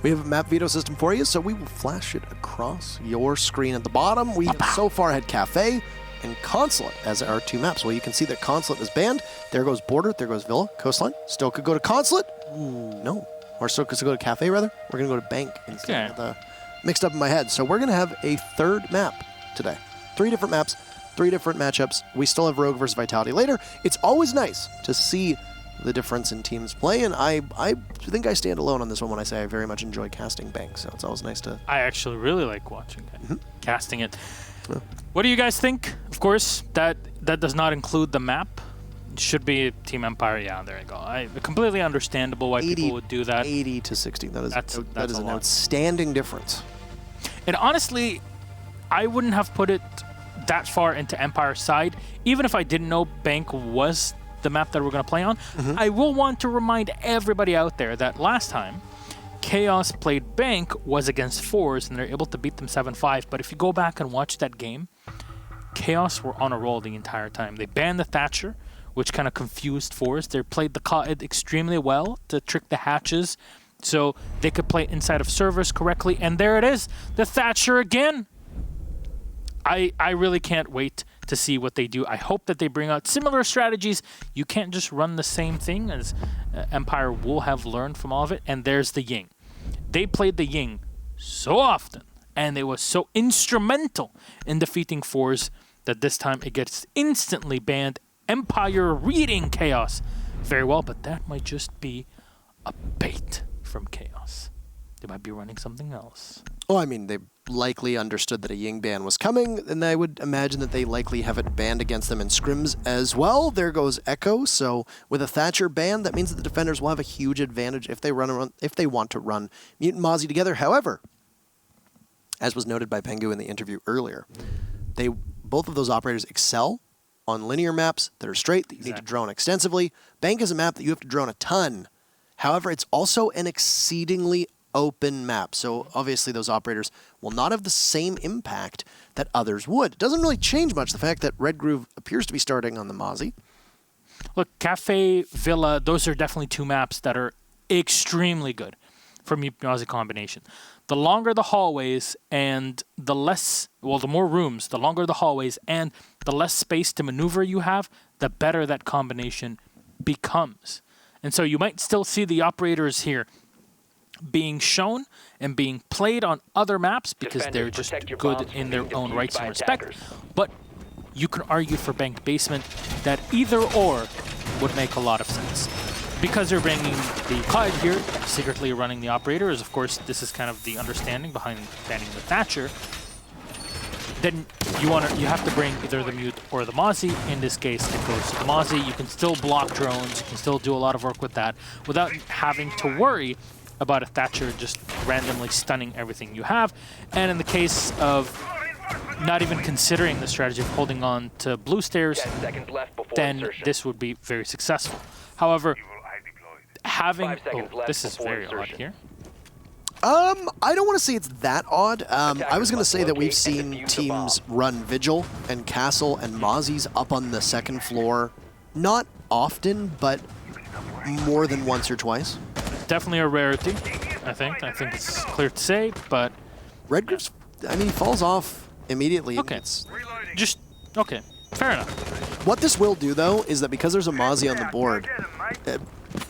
We have a map veto system for you, so we will flash it across your screen at the bottom. We have so far had Cafe and Consulate as our 2 maps. Well, you can see that Consulate is banned. There goes Border, there goes Villa, Coastline. Still could go to Consulate. Ooh, no. Or still could go to Cafe, rather. We're going to go to Bank instead of the mixed up in my head. So we're going to have a 3rd map today. 3 different maps, 3 different matchups. We still have Rogue versus Vitality later. It's always nice to see the difference in teams play, and I think I stand alone on this one when I say I very much enjoy casting Bank, so it's always nice to... I actually really like watching it, casting it. Yeah. What do you guys think? Of course, that does not include the map. It should be Team Empire. Yeah, there you go. Completely understandable why people would do that. 80 to 60. That is an outstanding difference. And honestly, I wouldn't have put it that far into Empire's side, even if I didn't know Bank was the map that we're going to play on. I will want to remind everybody out there that last time Chaos played Bank was against Fours and they're able to beat them 7-5. But if you go back and watch that game, Chaos were on a roll the entire time. They banned the Thatcher, which kind of confused Fours. They played the Qa'id extremely well to trick the hatches so they could play inside of servers correctly. And there it is, the Thatcher again. I really can't wait to see what they do. I hope that they bring out similar strategies. You can't just run the same thing, as Empire will have learned from all of it. And there's the Ying. They played the Ying so often, and they was so instrumental in defeating Fours that this time it gets instantly banned. Empire reading Chaos very well, but that might just be a bait from Chaos. They might be running something else. Well, I mean, they likely understood that a Ying ban was coming, and I would imagine that they likely have it banned against them in scrims as well. There goes Echo, so with a Thatcher ban, that means that the defenders will have a huge advantage if they want to run Mutant Mozzie together. However, as was noted by Pengu in the interview earlier, both of those operators excel on linear maps that are straight, that you need to drone extensively. Bank is a map that you have to drone a ton. However, it's also an exceedingly open map, so obviously those operators will not have the same impact that others would. It doesn't really change much, the fact that Red Groove appears to be starting on the Mozzie. Look, Cafe, Villa, those are definitely 2 maps that are extremely good for Mozzie combination. The longer the hallways and the more rooms, the longer the hallways and the less space to maneuver you have, the better that combination becomes. And so you might still see the operators here being shown and being played on other maps because they're just good in their own rights and respect. But you can argue for Bank Basement that either or would make a lot of sense. Because they're bringing the Qa'id here, secretly running the operator, as of course this is kind of the understanding behind banning the Thatcher. Then you have to bring either the Mute or the Mozzie. In this case, it goes to the Mozzie. You can still block drones, you can still do a lot of work with that without having to worry about a Thatcher just randomly stunning everything you have. And in the case of not even considering the strategy of holding on to blue stairs, then this would be very successful. However, having... Oh, this is very odd here. I don't want to say it's that odd. I was going to say that we've seen teams run Vigil and Castle and Mozzies up on the 2nd floor. Not often, but more than once or twice. Definitely a rarity, I think. I think it's clear to say, but... Red Group's, I mean, he falls off immediately. Okay. Okay. Fair enough. What this will do, though, is that because there's a Mozzie on the board,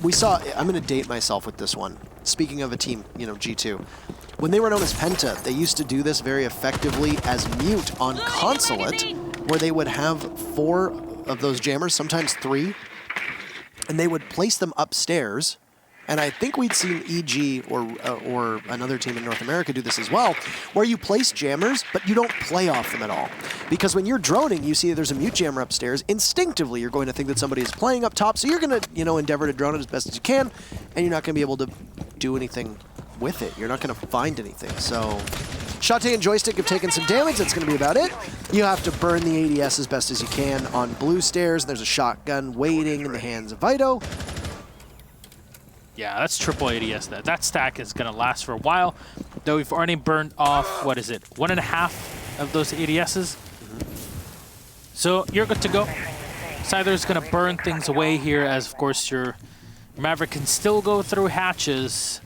we saw... I'm going to date myself with this one. Speaking of a team, G2. When they were known as Penta, they used to do this very effectively as Mute on Consulate, where they would have 4 of those jammers, sometimes 3, and they would place them upstairs. And I think we'd seen EG or another team in North America do this as well, where you place jammers, but you don't play off them at all. Because when you're droning, you see there's a Mute jammer upstairs. Instinctively, you're going to think that somebody is playing up top, so you're going to, endeavor to drone it as best as you can, and you're not going to be able to do anything with it. You're not going to find anything. So Shate and Joystick have taken some damage. That's going to be about it. You have to burn the ADS as best as you can on blue stairs. There's a shotgun waiting in the hands of Vito. Yeah, that's triple ADS. That stack is going to last for a while, though we've already burned off, 1.5 of those ADSs. So you're good to go. Scyther's going to burn things away here, as of course your Maverick can still go through hatches.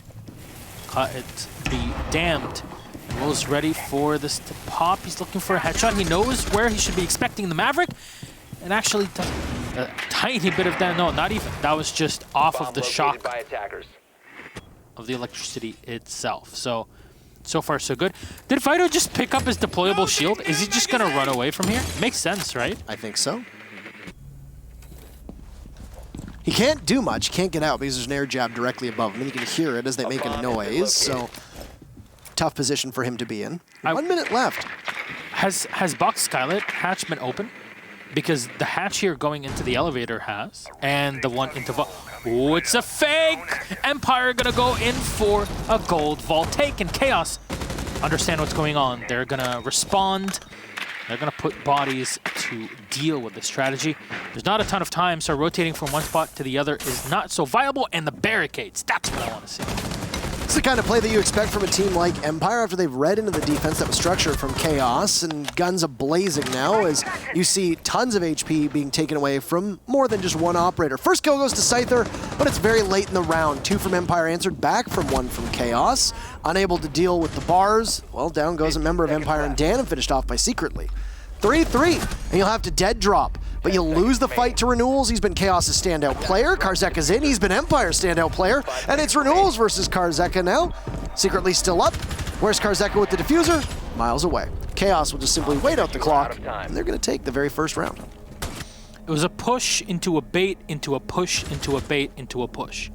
it be damned. Will's ready for this to pop. He's looking for a headshot. He knows where he should be expecting the Maverick. And actually does a tiny bit of that. No, not even. That was just off of the shock of the electricity itself. So far, so good. Did Vito just pick up his deployable shield? Is he just going to run away from here? Makes sense, right? I think so. He can't do much. He can't get out because there's an air jab directly above him, and you can hear it as they make a noise. So tough position for him to be in. 1 minute left. Has Box Skylit hatch been open? Because the hatch here going into the elevator has, and the one into vault. Oh, it's a fake! Empire gonna go in for a gold vault take, and Chaos understand what's going on. They're gonna respond. They're gonna put bodies to deal with this strategy. There's not a ton of time, so rotating from one spot to the other is not so viable, and the barricades, that's what I want to see. It's the kind of play that you expect from a team like Empire after they've read into the defense that was structured from Chaos, and guns a-blazing now as you see tons of HP being taken away from more than just one operator. First kill goes to Scyther, but it's very late in the round. 2 from Empire answered back from 1 from Chaos. Unable to deal with the bars, well, down goes a member of Empire, and Dan finished off by Secretly. 3-3, and you'll have to dead drop. But you'll lose the fight to Renewals. He's been Chaos' standout player. Karzeka's in. He's been Empire's standout player. And it's Renewals versus Karzeka now. Secretly still up. Where's Karzeka with the diffuser? Miles away. Chaos will just simply wait out the clock, and they're going to take the very first round. It was a push into a bait, into a push, into a bait, into a push.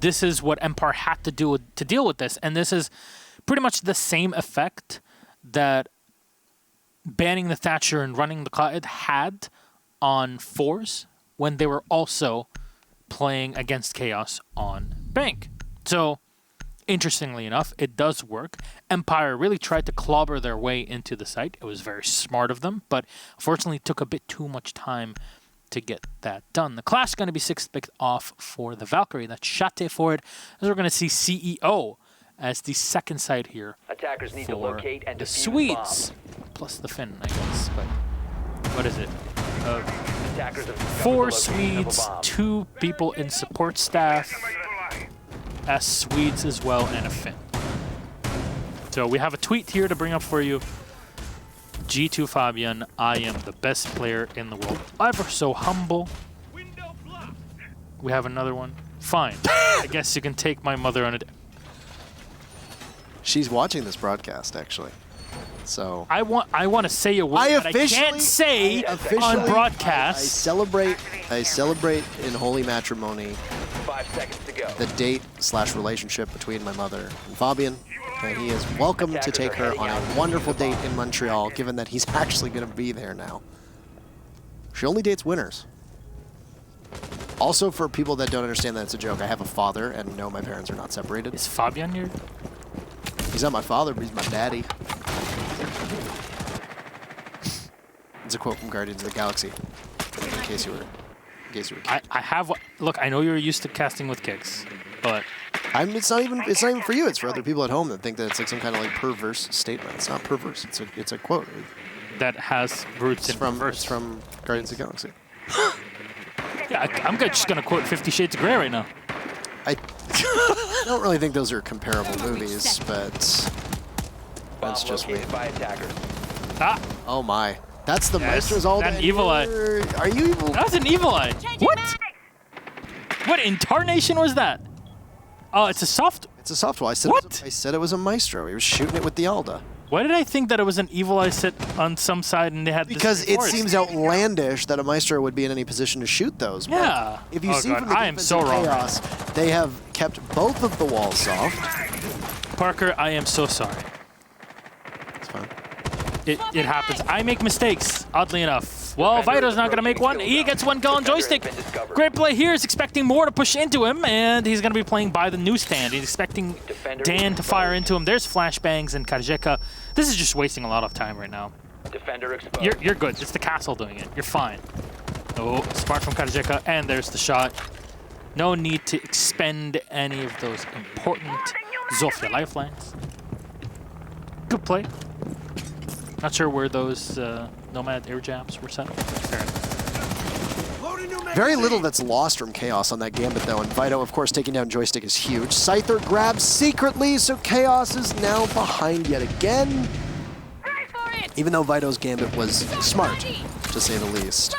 This is what Empire had to do to deal with this, and this is pretty much the same effect that banning the Thatcher and running the Cloud had on fours when they were also playing against Chaos on Bank. So, interestingly enough, it does work. Empire really tried to clobber their way into the site. It was very smart of them, but unfortunately took a bit too much time to get that done. The Clash is going to be 6th picked off for the Valkyrie. That's Shate for it, as we're going to see CEO as the second side here. Attackers need to locate and the defuse Swedes, plus the Finn, I guess. But what is it? Attackers have 4 Swedes, 2 people in support staff, as Swedes as well, and a Finn. So we have a tweet here to bring up for you. G2 Fabian, I am the best player in the world. Ever so humble. We have another one. Fine. I guess you can take my mother on a... She's watching this broadcast, actually. So I want to say a word that I can't say on broadcast. I celebrate in holy matrimony 5 seconds to go. the date/relationship between my mother and Fabian. And he is welcome to take her on a wonderful date in Montreal, given that he's actually going to be there now. She only dates winners. Also, for people that don't understand that it's a joke, I have a father, and no, my parents are not separated. Is Fabian your... He's not my father, but he's my daddy. It's a quote from Guardians of the Galaxy, in case you were I have... Look, I know you're used to casting with kicks, but... It's not even for you. It's for other people at home that think that it's like some kind of like perverse statement. It's not perverse. It's a quote. That has roots It's from Guardians of the Galaxy. Yeah, I'm just going to quote 50 Shades of Grey right now. I don't really think those are comparable movies, but that's just me. By attackers. Ah, Oh my. That's the Maestro's all that that evil eye. Are you evil? that's an evil eye. What? What incarnation was that? Oh, it's a soft... It's a softball. I said it was a Maestro. He was shooting it with the Alda. Why did I think that it was an evil eye sit on some side and they had Because this it forest? seems outlandish that a Maestro would be in any position to shoot those. But Yeah. if you Oh see God, from the I am defense so of wrong. Chaos, they have kept both of the walls soft. Parker, I am so sorry. It's fine. It happens. I make mistakes, oddly enough. Well, Vito's not going to make one. He gets one kill on joystick. Great play here. He's expecting more to push into him, and he's going to be playing by the newsstand. He's expecting Dan to fire into him. There's flashbangs and Karzeka. This is just wasting a lot of time right now. Defender exposed. You're good. It's the castle doing it. You're fine. Oh, smart from Karzeka, and there's the shot. No need to expend any of those important Zofia lifelines. Good play. Not sure where those Nomad air jabs were set. Fair enough. Very little that's lost from Chaos on that Gambit, though, and Vito, of course, taking down Joystick is huge. Scyther grabs secretly, so Chaos is now behind yet again. Even though Vito's Gambit was smart, to say the least.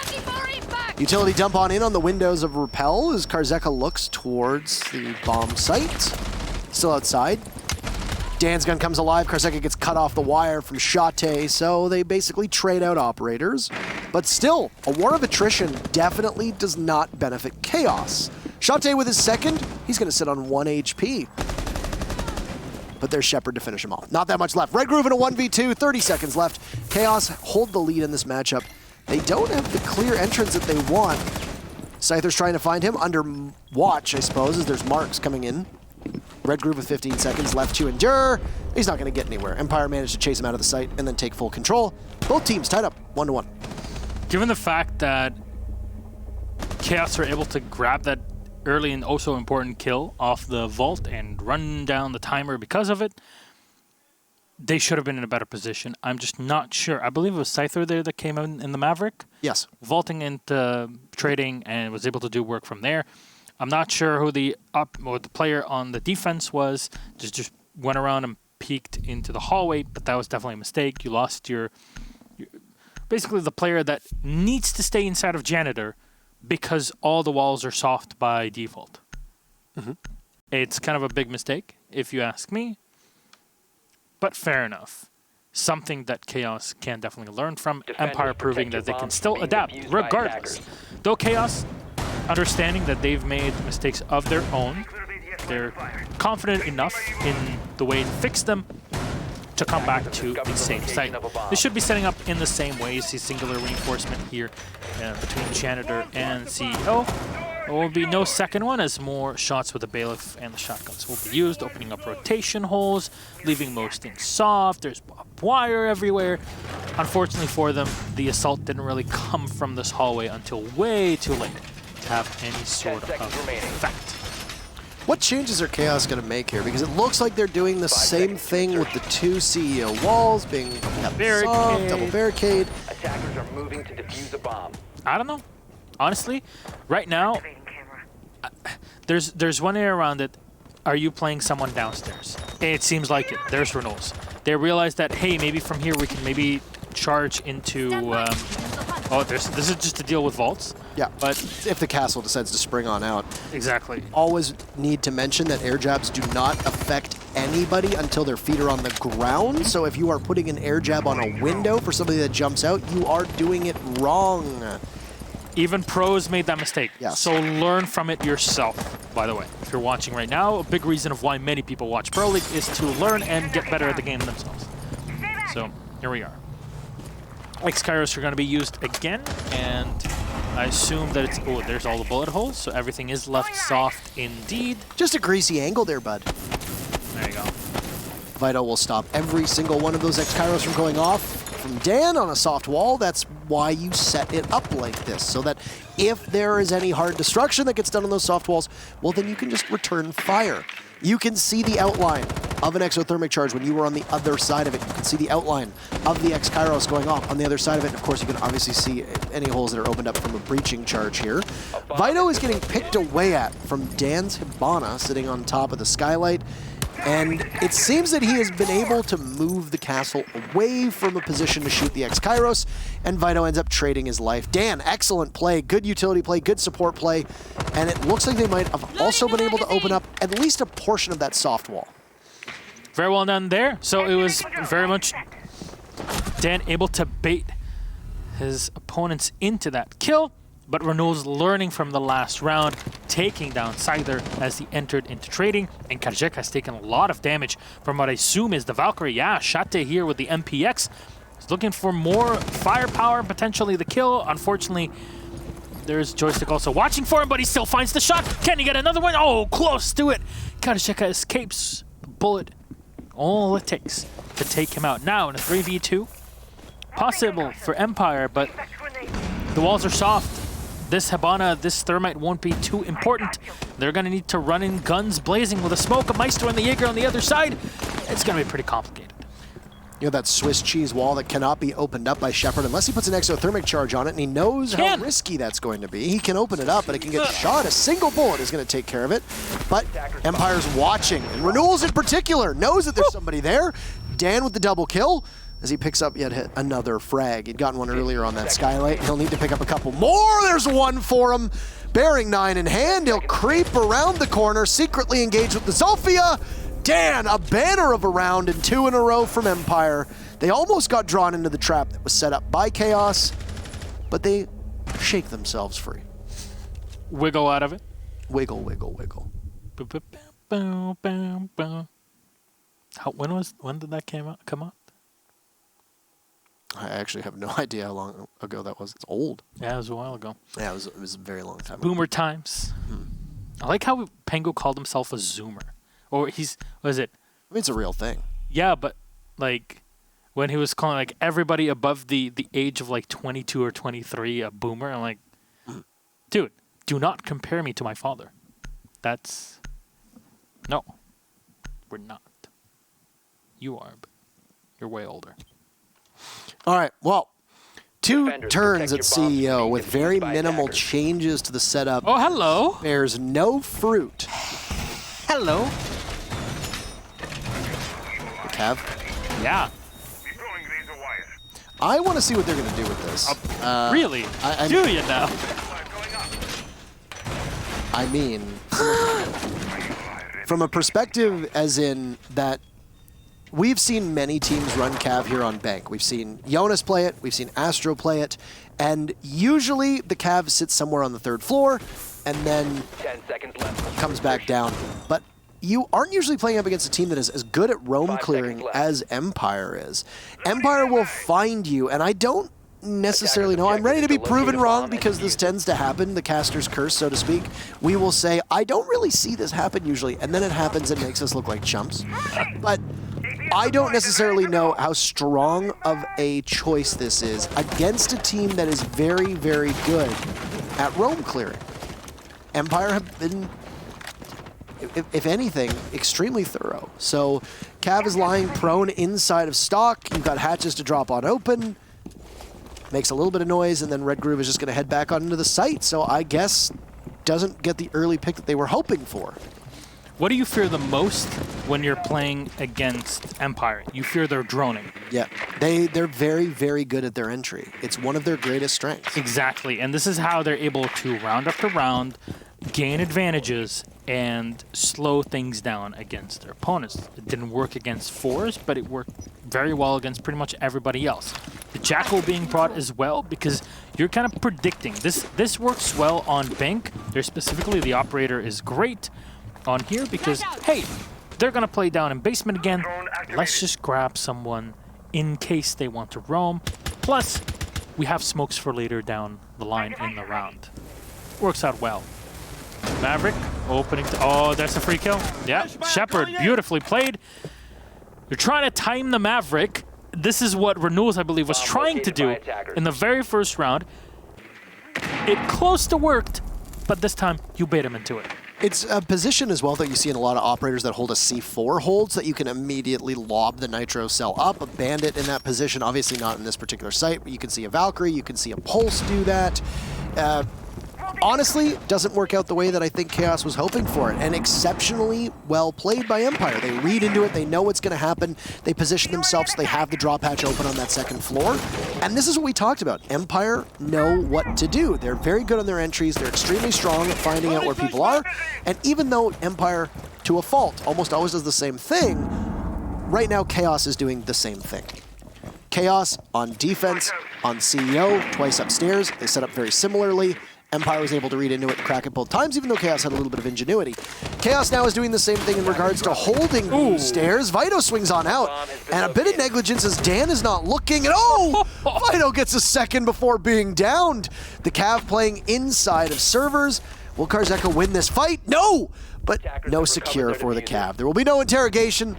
Utility dump on the windows of Repel as Karzeka looks towards the bomb site. Still outside. Dan's gun comes alive. Karzeka gets cut off the wire from Shate, so they basically trade out operators. But still, a war of attrition definitely does not benefit Chaos. Shate with his second, he's going to sit on 1 HP. But there's Shepard to finish him off. Not that much left. Red Groove in a 1v2, 30 seconds left. Chaos hold the lead in this matchup. They don't have the clear entrance that they want. Scyther's trying to find him under watch, I suppose, as there's marks coming in. Red Groove with 15 seconds left to endure. He's not going to get anywhere. Empire managed to chase him out of the site and then take full control. Both teams tied up 1-1. Given the fact that Chaos are able to grab that early and also important kill off the vault and run down the timer because of it, they should have been in a better position. I'm just not sure. I believe it was Scyther there that came in the Maverick. Yes. Vaulting into trading and was able to do work from there. I'm not sure who the player on the defense was. Just went around and peeked into the hallway, but that was definitely a mistake. You lost your basically the player that needs to stay inside of Janitor because all the walls are soft by default. Mm-hmm. It's kind of a big mistake, if you ask me. But fair enough. Something that Chaos can definitely learn from. Defenders Empire proving protect that your they can bombs still from being adapt, defused by regardless. attackers. Though Chaos, understanding that they've made mistakes of their own, they're confident enough in the way to fix them to come back to the same site. They should be setting up in the same way. You see singular reinforcement here between Janitor and CEO. There will be no second one as more shots with the Bailiff and the shotguns will be used, opening up rotation holes, leaving most things soft. There's barbed wire everywhere. Unfortunately for them, the assault didn't really come from this hallway until way too late to have any sort of effect. What changes are Chaos going to make here? Because it looks like they're doing the same thing with the two CEO walls being kept soft, double barricade. Attackers are moving to defuse a bomb. I don't know. Honestly, right now, there's one area around it. Are you playing someone downstairs? It seems like it. There's Renault's. They realized that, hey, maybe from here we can maybe charge into... this is just to deal with vaults. Yeah, but if the castle decides to spring on out. Exactly. Always need to mention that air jabs do not affect anybody until their feet are on the ground. So if you are putting an air jab on a window for somebody that jumps out, you are doing it wrong. Even pros made that mistake. Yes. So learn from it yourself, by the way. If you're watching right now, a big reason of why many people watch Pro League is to learn and get better at the game themselves. So here we are. X-Kairos are going to be used again, and I assume that it's... Oh, there's all the bullet holes, so everything is left soft indeed. Just a greasy angle there, bud. There you go. Vito will stop every single one of those X-Kairos from going off. From Dan on a soft wall, that's why you set it up like this, so that if there is any hard destruction that gets done on those soft walls, well, then you can just return fire. You can see the outline of an exothermic charge when you were on the other side of it. You can see the outline of the X-Kairos going off on the other side of it. And of course, you can obviously see any holes that are opened up from a breaching charge here. Vito is getting picked away at from Dan's Hibana sitting on top of the skylight. And it seems that he has been able to move the castle away from a position to shoot the X-Kairos, and Vito ends up trading his life. Dan, excellent play, good utility play, good support play, and it looks like they might have also been able to open up at least a portion of that soft wall. Very well done there. So it was very much Dan able to bait his opponents into that kill, but Renault's learning from the last round, taking down Scyther as he entered into trading, and Karzeka has taken a lot of damage from what I assume is the Valkyrie. Yeah, Shate here with the MPX. He's looking for more firepower, potentially the kill. Unfortunately, there's Joystick also watching for him, but he still finds the shot. Can he get another one? Oh, close to it. Karzeka escapes the bullet. All it takes to take him out. Now in a 3v2, possible for Empire, but the walls are soft. This Hibana, this Thermite won't be too important. They're going to need to run in guns blazing with a smoke, a Maestro and the Jaeger on the other side. It's going to be pretty complicated. You know, that Swiss cheese wall that cannot be opened up by Shepard unless he puts an exothermic charge on it, and he knows how risky that's going to be. He can open it up, but it can get shot. A single bullet is going to take care of it. But Empire's watching, and Renewals in particular knows that there's somebody there. Dan with the double kill as he picks up yet another frag. He'd gotten one earlier on that skylight. He'll need to pick up a couple more. There's one for him. Bearing 9 in hand, he'll creep around the corner, secretly engage with the Zofia. Dan, a banner of a round and 2 in a row from Empire. They almost got drawn into the trap that was set up by Chaos, but they shake themselves free. Wiggle out of it. Wiggle, wiggle, wiggle. When did that come out? I actually have no idea how long ago that was. It's old. Yeah, it was a while ago. Yeah, it was a very long time ago. Boomer times. I like how Pengo called himself a Zoomer. Or what is it? I mean, it's a real thing. Yeah, but like when he was calling like everybody above the age of like 22 or 23 a boomer, I'm like, dude, do not compare me to my father. No, we're not. You are, but you're way older. All right, well, 2 Defenders, turns at protect your bombs CEO from with being very defused by minimal attackers. changes to the setup. Oh, hello. Bears no fruit. Hello. The Cav. Yeah. I want to see what they're going to do with this. Really? Do you now? I mean, from a perspective as in that we've seen many teams run Cav here on Bank. We've seen Jonas play it, we've seen Astro play it, and usually the Cav sits somewhere on the 3rd floor and then 10 seconds left. comes back down. But you aren't usually playing up against a team that is as good at roam 5 clearing seconds left. as Empire is. Empire will find you, and I don't necessarily know. I'm ready to be proven wrong because this tends to happen, the caster's curse, so to speak. We will say, I don't really see this happen usually, and then it happens and makes us look like chumps. But I don't necessarily know how strong of a choice this is against a team that is very, very good at roam clearing. Empire have been, if anything, extremely thorough. So Cav is lying prone inside of stock. You've got hatches to drop on open. Makes a little bit of noise, and then Red Groove is just going to head back on into the site. So I guess doesn't get the early pick that they were hoping for. What do you fear the most when you're playing against Empire? You fear their droning. Yeah, they're very, very good at their entry. It's one of their greatest strengths. Exactly, and this is how they're able to round after round, gain advantages, and slow things down against their opponents. It didn't work against Fours, but it worked very well against pretty much everybody else. The Jackal being brought as well, because you're kind of predicting. This works well on Bank. There specifically, the Operator is great on here because, hey, they're going to play down in basement again. Let's just grab someone in case they want to roam. Plus, we have smokes for later down the line in the round. Works out well. Maverick opening to, oh, that's a free kill. Yeah, Shepard, beautifully played. You're trying to time the Maverick. This is what Renewals, I believe, was trying to do in the very first round. It close to worked, but this time you bait him into it. It's a position as well that you see in a lot of operators that hold a C4 hold, so that you can immediately lob the Nitro cell up. A Bandit in that position, obviously not in this particular site, but you can see a Valkyrie, you can see a Pulse do that. Honestly, doesn't work out the way that I think Chaos was hoping for it, and exceptionally well played by Empire. They read into it, they know what's going to happen, they position themselves so they have the drop hatch open on that 2nd floor, and this is what we talked about. Empire know what to do. They're very good on their entries, they're extremely strong at finding out where people are, and even though Empire, to a fault, almost always does the same thing, right now Chaos is doing the same thing. Chaos on defense, on CEO, twice upstairs, they set up very similarly. Empire was able to read into it and crack it both times, even though Chaos had a little bit of ingenuity. Chaos now is doing the same thing in regards to holding these stairs. Vito swings on out, and a bit of negligence as Dan is not looking, and Vito gets a second before being downed. The Cav playing inside of servers. Will Karzeka win this fight? No! But no secure for the Cav. There will be no interrogation.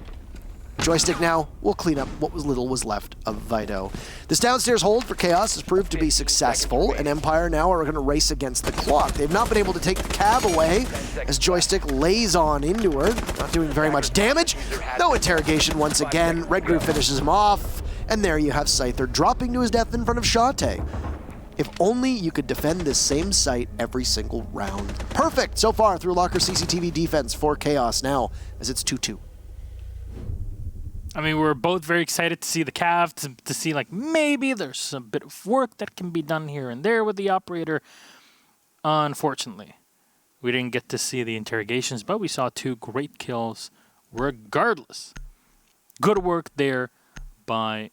Joystick now will clean up what little was left of Vido. This downstairs hold for Chaos has proved to be successful, and Empire now are going to race against the clock. They've not been able to take the cab away as Joystick lays on into her, not doing very much damage. No interrogation once again. Red Groove finishes him off, and there you have Scyther dropping to his death in front of Shate. If only you could defend this same site every single round. Perfect so far through Locker CCTV defense for Chaos now, as it's 2-2. I mean, we're both very excited to see the Cav, to see like maybe there's a bit of work that can be done here and there with the operator. Unfortunately, we didn't get to see the interrogations, but we saw 2 great kills regardless. Good work there by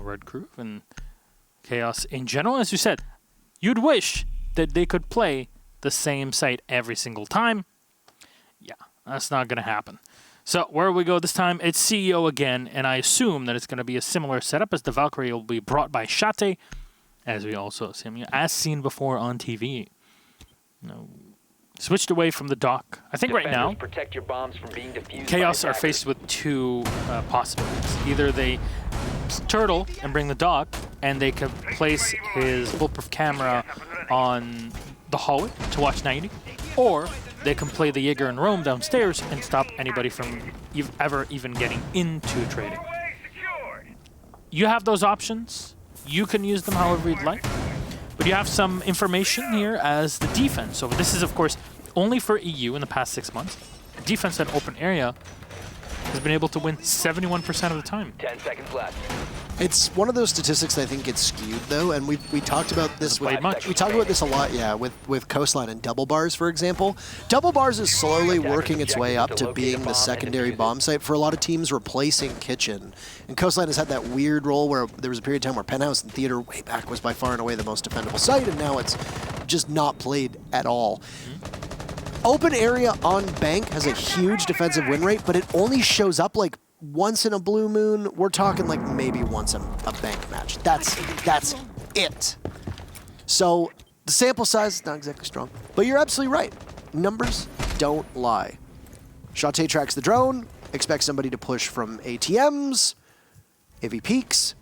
Red Crew and Chaos in general. As you said, you'd wish that they could play the same site every single time. Yeah, that's not going to happen. So where we go this time, it's CEO again, and I assume that it's going to be a similar setup as the Valkyrie will be brought by Shate, as we also see, as seen before on TV. Switched away from the dock. I think right now, protect your bombs from being defused Chaos by are faced with 2 possibilities. Either they turtle and bring the dock, and they can place his bulletproof camera on the hallway to watch 90, or they can play the Jaeger and roam downstairs and stop anybody from ever even getting into trading. You have those options. You can use them however you'd like. But you have some information here as the defense. So this is, of course, only for EU in the past 6 months. Defense at open area has been able to win 71% of the time. 10 seconds left. It's one of those statistics that I think gets skewed, though, and we talked about this. We talked about this a lot, yeah, with Coastline and Double Bars, for example. Double Bars is slowly working its way up to being the secondary bomb site for a lot of teams, replacing Kitchen. And Coastline has had that weird role where there was a period of time where Penthouse and Theater way back was by far and away the most defendable site, and now it's just not played at all. Open area on Bank has a huge defensive win rate, but it only shows up like once in a blue moon. We're talking like maybe once in a Bank match. That's it. So the sample size is not exactly strong, but you're absolutely right. Numbers don't lie. Shate tracks the drone, expects somebody to push from ATMs. If he peeks,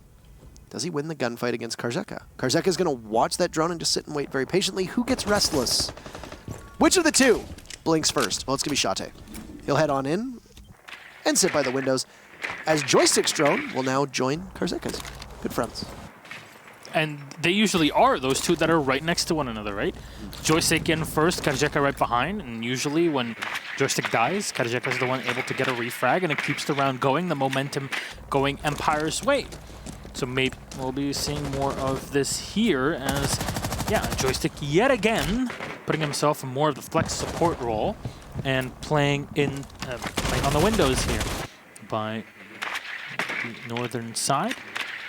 does he win the gunfight against Karzeka? Karzeka is going to watch that drone and just sit and wait very patiently. Who gets restless? Which of the 2 blinks first? Well, it's going to be Shate. He'll head on in and sit by the windows as Joystick's drone will now join Karzeka's. Good friends. And they usually are those 2 that are right next to one another, right? Joystick in first, Karzeka right behind, and usually when Joystick dies, Karzeka is the one able to get a refrag, and it keeps the round going, the momentum going Empire's way. So maybe we'll be seeing more of this here as, yeah, Joystick yet again putting himself in more of the flex support role and playing on the windows here by the northern side.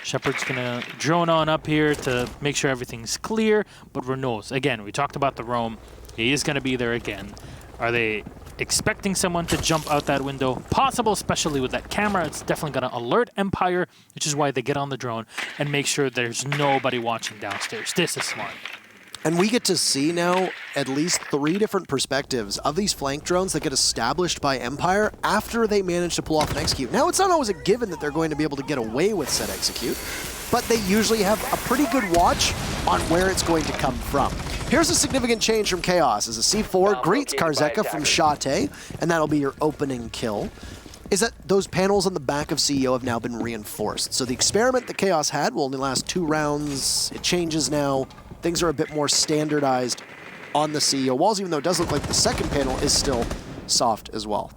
Shepard's gonna drone on up here to make sure everything's clear, but Renault's, again, we talked about the roam. He is gonna be there again. Are they expecting someone to jump out that window? Possible, especially with that camera. It's definitely gonna alert Empire, which is why they get on the drone and make sure there's nobody watching downstairs. This is smart. And we get to see now at least 3 different perspectives of these flank drones that get established by Empire after they manage to pull off an execute. Now, it's not always a given that they're going to be able to get away with said execute, but they usually have a pretty good watch on where it's going to come from. Here's a significant change from Chaos as a C4 greets Karzeka from Shate, and that'll be your opening kill. Is that those panels on the back of CEO have now been reinforced. So the experiment that Chaos had will only last 2 rounds. It changes now. Things are a bit more standardized on the CEO walls, even though it does look like the second panel is still soft as well.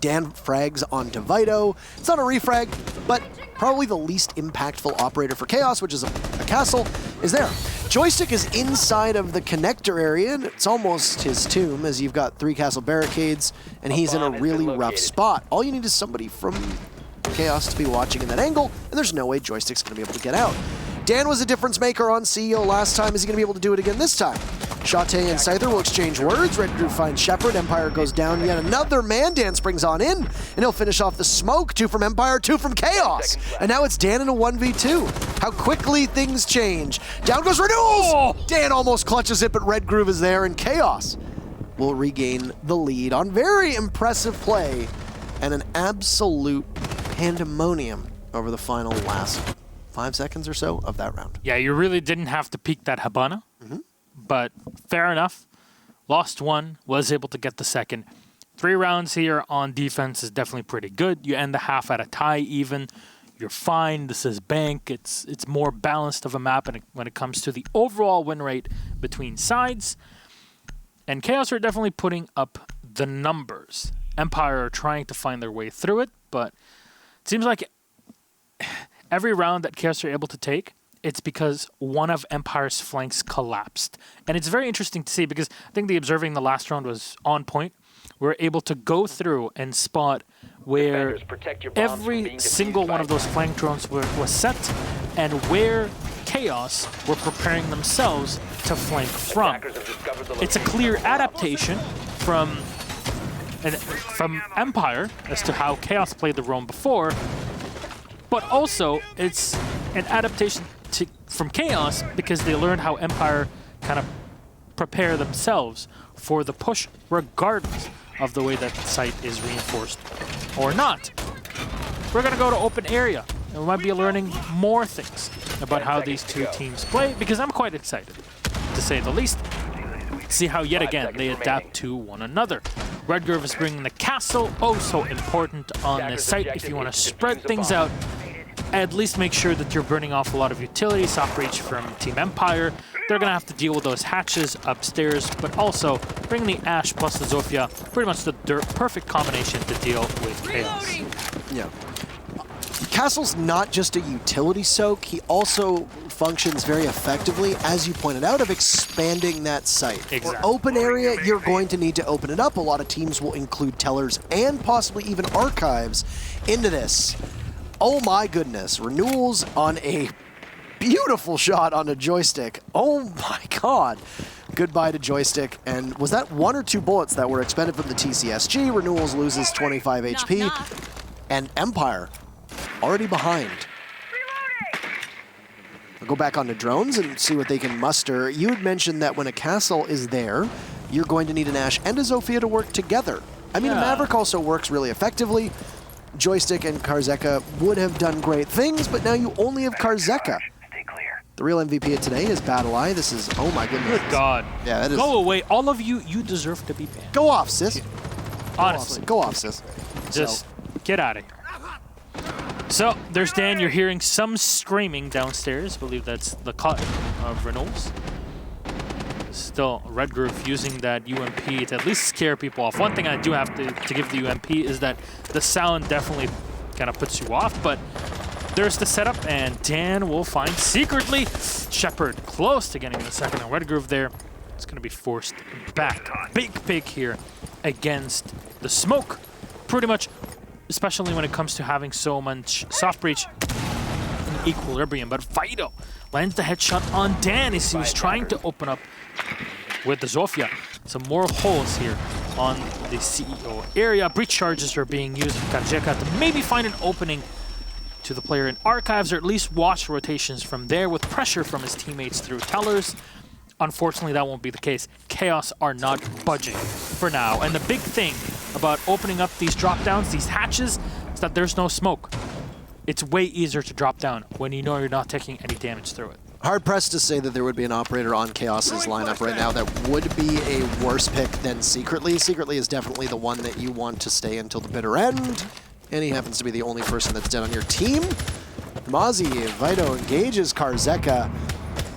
Dan frags onto Vido. It's not a refrag, but probably the least impactful operator for Chaos, which is a castle, is there. Joystick is inside of the connector area, and it's almost his tomb, as you've got 3 castle barricades, and he's in a really rough spot. All you need is somebody from Chaos to be watching in that angle, and there's no way Joystick's going to be able to get out. Dan was a difference maker on CEO last time. Is he going to be able to do it again this time? Shate and Scyther will exchange words. Red Groove finds Shepard. Empire goes down yet another man. Dan springs on in, and he'll finish off the smoke. 2 from Empire, 2 from Chaos. And now it's Dan in a 1v2. How quickly things change. Down goes Renewals! Oh! Dan almost clutches it, but Red Groove is there, and Chaos will regain the lead on very impressive play and an absolute pandemonium over the final last 5 seconds or so of that round. Yeah, you really didn't have to peek that Habana, but fair enough. Lost one, was able to get the second. 3 rounds here on defense is definitely pretty good. You end the half at a tie even. You're fine. This is bank. It's more balanced of a map when it comes to the overall win rate between sides. And Chaos are definitely putting up the numbers. Empire are trying to find their way through it, but it seems like every round that Chaos are able to take, it's because one of Empire's flanks collapsed. And it's very interesting to see because I think the observing the last round was on point. We were able to go through and spot where Defenders, protect your bombs from every being single defused one by of those flank drones was set and where Chaos were preparing themselves to flank from. Attackers have discovered the It's a location clear of the bomb. adaptation from Empire as to how Chaos played the role before, but also it's an adaptation from Chaos because they learned how Empire kind of prepare themselves for the push regardless of the way that the site is reinforced or not. We're going to go to open area and we might be learning more things about how these two teams play because I'm quite excited, to say the least. See how yet 5 again seconds they adapt remaining. to one another. Redgrove is bringing the castle, oh so important on this Attacker's site if objective you want is to to spread defuse the things bomb. out. At least make sure that you're burning off a lot of utility, soft reach from Team Empire. They're going to have to deal with those hatches upstairs, but also bringing the Ash plus the Zofia, pretty much the perfect combination to deal with Chaos. Yeah. Castle's not just a utility soak, he also functions very effectively, as you pointed out, of expanding that site. Exactly. For open area, you're going to need to open it up. A lot of teams will include tellers and possibly even archives into this. Oh my goodness, Renewals on a beautiful shot on a joystick. Oh my god. Goodbye to joystick. And was that 1 or 2 bullets that were expended from the TCSG? Renewals loses 25 HP. And Empire already behind. I'll go back onto drones and see what they can muster. You had mentioned that when a castle is there, you're going to need an Ash and a Zofia to work together. I mean, a Yeah. Maverick also works really effectively. Joystick and Karzeka would have done great things, but now you only have Karzeka. The real MVP of today is Battle Eye. This is, oh my goodness. Good God. Yeah, that is. Go away. All of you, you deserve to be banned. Go off, sis. Honestly. Go off, sis. Just get out of here. So, there's Dan. You're hearing some screaming downstairs. I believe that's the cut of Reynolds. Still, Redgrove using that UMP to at least scare people off. One thing I do have to give the UMP is that the sound definitely kind of puts you off, but there's the setup, and Dan will find secretly Shepard close to getting the second on Redgrove there. It's going to be forced back. Big pick here against the smoke. Pretty much, especially when it comes to having so much soft breach in equilibrium. But Fido lands the headshot on Dan as he was trying to open up with the Zofia. Some more holes here on the CEO area. Breach charges are being used for Kajeka to maybe find an opening to the player in archives, or at least watch rotations from there with pressure from his teammates through tellers. Unfortunately, that won't be the case. Chaos are not budging for now. And the big thing about opening up these drop downs, these hatches, is that there's no smoke. It's way easier to drop down when you know you're not taking any damage through it. Hard pressed to say that there would be an operator on Chaos's lineup right now that would be a worse pick than Secretly. Secretly is definitely the one that you want to stay until the bitter end, and he happens to be the only person that's dead on your team. Mozzie, Vito engages Karzeka.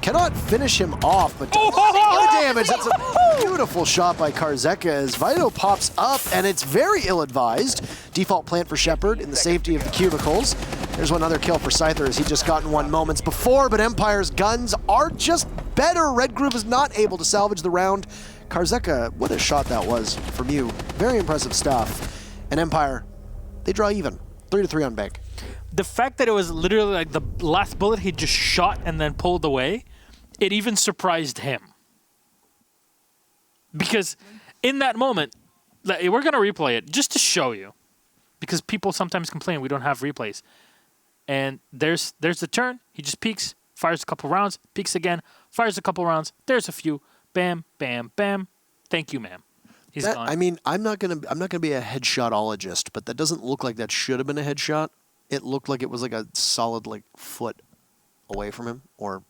Cannot finish him off, but does a lot of damage. That's a beautiful shot by Karzeka as Vito pops up, and it's very ill-advised. Default plant for Shepard in the safety of the cubicles. There's one other kill for Scyther as he just gotten one moments before, but Empire's guns are just better. Red Group is not able to salvage the round. Karzeka, what a shot that was from you. Very impressive stuff. And Empire, they draw even. 3-3 on bank. The fact that it was literally like the last bullet he just shot and then pulled away, it even surprised him. Because in that moment, like, we're going to replay it just to show you. Because people sometimes complain we don't have replays. And there's the turn. He just peeks, fires a couple rounds, peeks again, fires a couple rounds. There's a few. Bam, bam, bam. Thank you, ma'am. He's gone. I mean, I'm not gonna be a headshotologist, but that doesn't look like that should have been a headshot. It looked like it was like a solid like foot away from him, or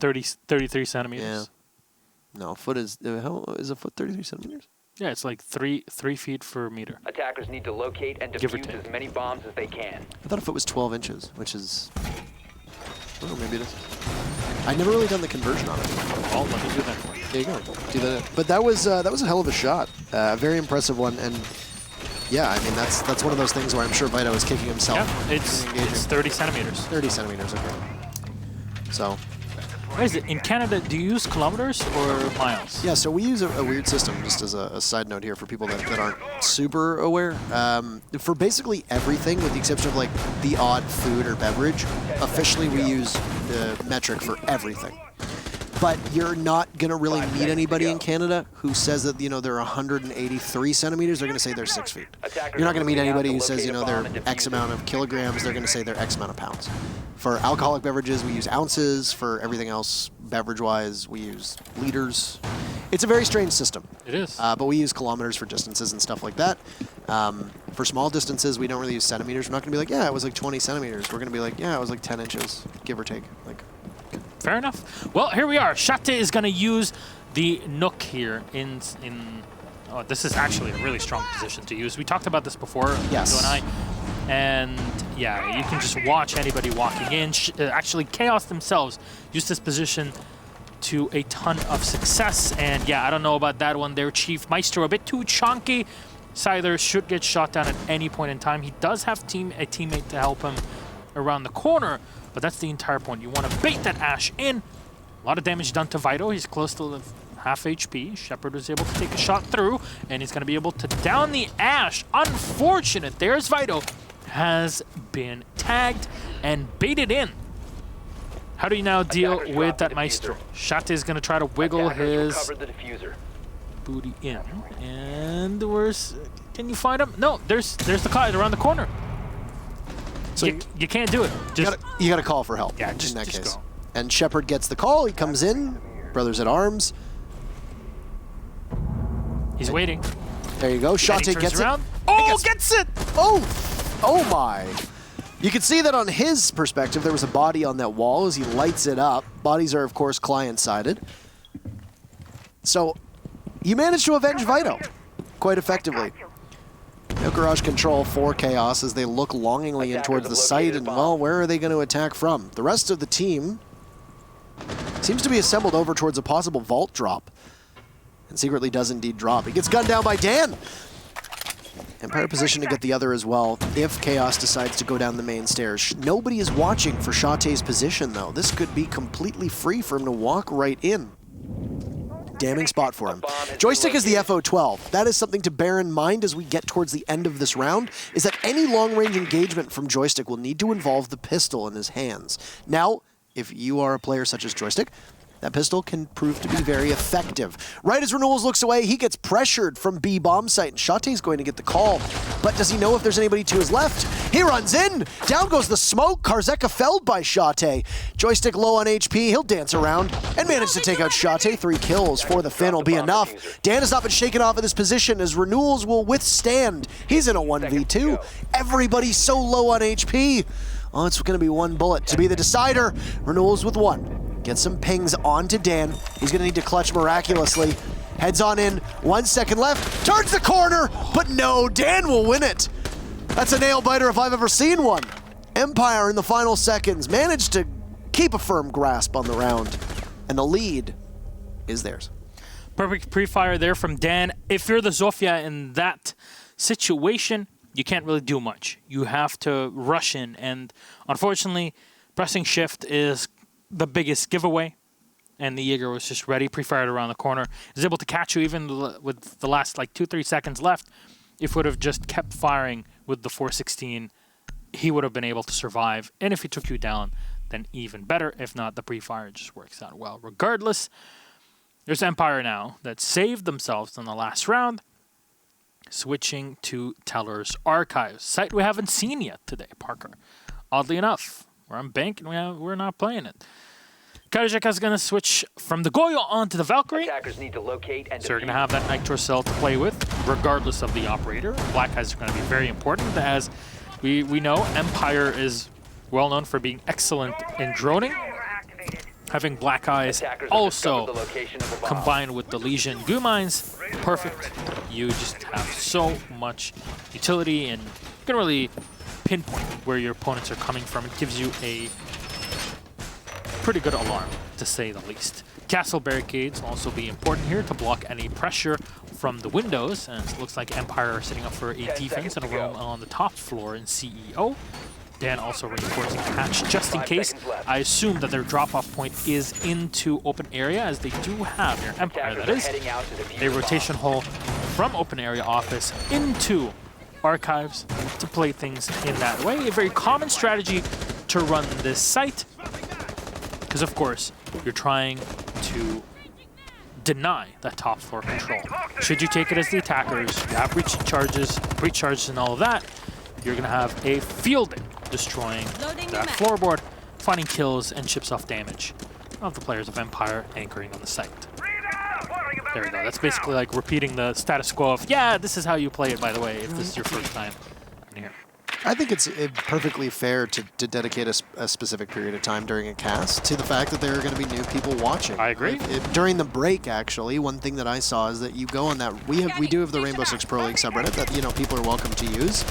33 centimeters. yeah. No, foot is how is a foot 33 centimeters? Yeah, it's like 3 feet per meter. Attackers need to locate and Give or defuse take. as many bombs as they can. I thought a foot was 12 inches, which is oh maybe it is. I never really done the conversion on it. Oh, let me do that for you. There you go. Do that. But that was a hell of a shot. Very impressive one, and yeah, I mean that's one of those things where I'm sure Vito is kicking himself. Yeah, it's 30 centimeters. 30 centimeters. Okay. So. What is it? In Canada, do you use kilometers or miles? Yeah, so we use a weird system, just as a side note here for people that aren't super aware. For basically everything, with the exception of like the odd food or beverage, officially we use the metric for everything. But you're not going to really meet anybody in Canada who says that, they're 183 centimeters. They're going to say they're 6 feet. You're not going to meet anybody who says, they're X amount of kilograms. They're going to say they're X amount of pounds. For alcoholic beverages, we use ounces. For everything else, beverage-wise, we use liters. It's a very strange system. It is. But we use kilometers for distances and stuff like that. For small distances, we don't really use centimeters. We're not going to be like, yeah, it was like 20 centimeters. We're going to be like, yeah, it was like 10 inches, give or take. Like. Fair enough. Well, here we are. Shate is going to use the Nook here in. Oh, this is actually a really strong position to use. We talked about this before, yes. Joe and I. And yeah, you can just watch anybody walking in. Actually, Chaos themselves use this position to a ton of success. And yeah, I don't know about that one there, Chief Maestro. A bit too chunky. Scyther should get shot down at any point in time. He does have a teammate to help him around the corner. But that's the entire point. You want to bait that Ash in. A lot of damage done to Vito. He's close to half HP. Shepard was able to take a shot through, and he's going to be able to down the Ash. Unfortunate. There's Vito. Has been tagged and baited in. How do you now deal with that Maestro? Shate is going to try to wiggle his booty in. And where's... Can you find him? No, there's the Clyde around the corner. So you can't do it. You gotta call for help. Yeah, in that just case. go. And Shepard gets the call. He comes in. Brothers at arms. He's waiting. There you go. Shate gets around. it. Oh, gets it! Oh my! You can see that on his perspective, there was a body on that wall as he lights it up. Bodies are of course client-sided. So you managed to avenge Vito quite effectively. No garage control for Chaos as they look longingly in towards the site, and well, where are they going to attack from? The rest of the team seems to be assembled over towards a possible vault drop, and secretly does indeed drop. He gets gunned down by Dan. Empire position to get the other as well if Chaos decides to go down the main stairs. Nobody is watching for Shate's position though. This could be completely free for him to walk right in. Damning spot for him. Joystick is the FO12. That is something to bear in mind as we get towards the end of this round, is that any long-range engagement from Joystick will need to involve the pistol in his hands. Now, if you are a player such as Joystick, that pistol can prove to be very effective. Right as Renewals looks away, he gets pressured from B bomb site, and Shate's going to get the call. But does he know if there's anybody to his left? He runs in! Down goes the smoke! Karzeka felled by Shate. Joystick low on HP, he'll dance around and manage to take out Shate. 3 kills for the Finn will be enough. Dan has not been shaken off of this position as Renewals will withstand. He's in a 1v2. Everybody's so low on HP. Oh, it's going to be one bullet to be the decider. Renewals with 1. Get some pings onto Dan. He's going to need to clutch miraculously. Heads on in. 1 second left. Turns the corner. But no, Dan will win it. That's a nail biter if I've ever seen one. Empire in the final seconds managed to keep a firm grasp on the round. And the lead is theirs. Perfect pre-fire there from Dan. If you're the Zofia in that situation, you can't really do much. You have to rush in. And unfortunately, pressing shift is the biggest giveaway, and the Jaeger was just ready, pre-fired around the corner. He was able to catch you even with the last like 2-3 seconds left. If would have just kept firing with the 416, he would have been able to survive. And if he took you down, then even better. If not, the pre-fire just works out well. Regardless, there's Empire now that saved themselves in the last round, switching to Teller's Archives, site we haven't seen yet today, Parker. Oddly enough, we're on bank and we're not playing it. Karajeka is going to switch from the Goyo onto the Valkyrie. Attackers need to locate and So you're going to defuse. have that Nitro Cell to play with, regardless of the operator. Black Eyes are going to be very important, as we know Empire is well known for being excellent in droning. Having Black Eyes Attackers have discovered the also location of the bomb. combined with the Legion Goo Mines, perfect. You just have so much utility, and you can really pinpoint where your opponents are coming from. It gives you a pretty good alarm, to say the least. Castle barricades will also be important here to block any pressure from the windows, and it looks like Empire are setting up for a defense and a roam on the top floor in CEO. Dan also reinforcing the hatch just in 5 case. seconds left. I assume that their drop-off point is into open area, as they do have their Empire, Attackers that are is, heading out to defuse a the bomb. rotation hole from open area office into archives to play things in that way. A very common strategy to run this site, because of course you're trying to deny that top floor control. Should you take it as the attackers, you have breach charges and all of that, you're gonna have a field day destroying that floorboard, finding kills and chips off damage of the players of Empire anchoring on the site. There we go. That's basically like repeating the status quo of, yeah, this is how you play it, by the way, if this is your first time in here. I think it's perfectly fair to dedicate a specific period of time during a cast to the fact that there are going to be new people watching. I agree. During the break, actually, one thing that I saw is that you go on that. We do have the Rainbow Six Pro League subreddit that people are welcome to use.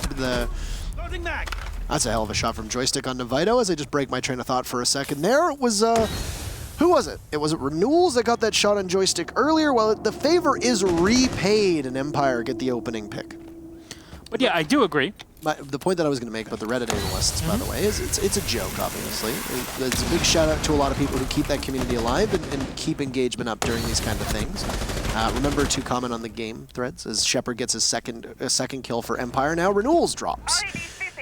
That's a hell of a shot from Joystick on Navito. As I just break my train of thought for a second, there it was. Who was it? It was Renewals that got that shot on Joystick earlier. Well, the favor is repaid, and Empire get the opening pick. But yeah, I do agree. The point that I was going to make about the Reddit analysts, by the way, is it's a joke, obviously. It's a big shout out to a lot of people who keep that community alive and keep engagement up during these kind of things. Remember to comment on the game threads as Shepard gets his second kill for Empire. Now Renewals drops.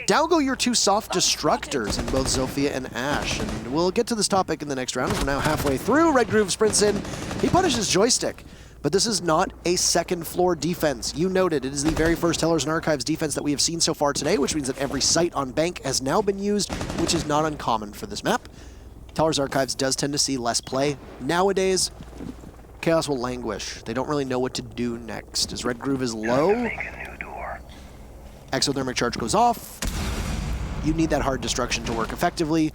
Down go your two soft destructors in both Zofia and Ash. And we'll get to this topic in the next round. We're now halfway through. Red Groove sprints in. He punishes Joystick. But this is not a second floor defense. You noted it is the very first Tellers and Archives defense that we have seen so far today, which means that every site on Bank has now been used, which is not uncommon for this map. Tellers Archives does tend to see less play. Nowadays, Chaos will languish. They don't really know what to do next. As Red Groove is low, Exothermic Charge goes off. You need that hard destruction to work effectively.